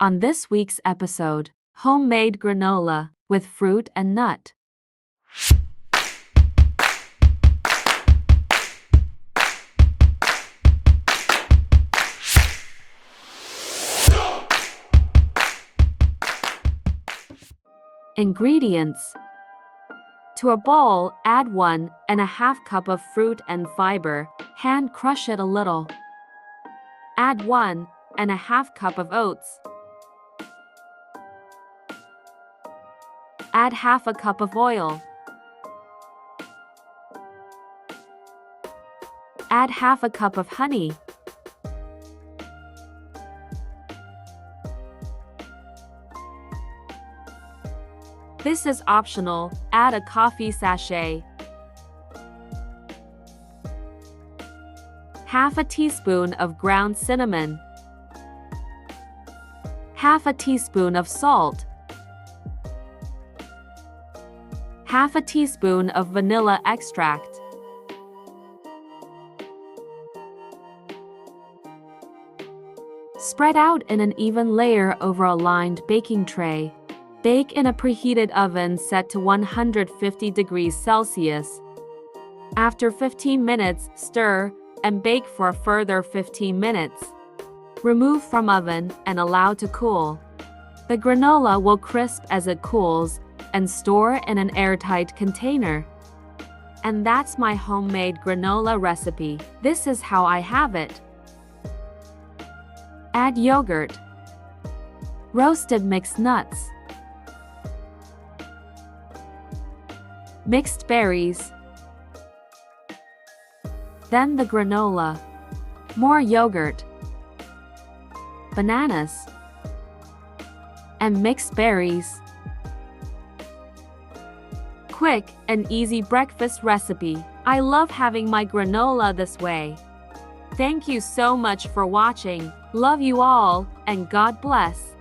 On this week's episode, homemade granola with fruit and nut. Ingredients. To a bowl, add 1.5 cup of fruit and fiber, hand crush it a little. Add 1.5 cup of oats. Add half a cup of oil. Add half a cup of honey. This is optional, add a coffee sachet. Half a teaspoon of ground cinnamon. Half a teaspoon of salt. Half a teaspoon of vanilla extract. Spread out in an even layer over a lined baking tray. Bake in a preheated oven set to 150 degrees Celsius. After 15 minutes, stir and bake for a further 15 minutes. Remove from oven and allow to cool. The granola will crisp as it cools and store in an airtight container. And that's my homemade granola recipe. This is how I have it. Add yogurt. Roasted mixed nuts. Mixed berries. Then the granola. More yogurt. Bananas. And mixed berries. Quick and easy breakfast recipe. I love having my granola this way. Thank you so much for watching. Love you all, and God bless.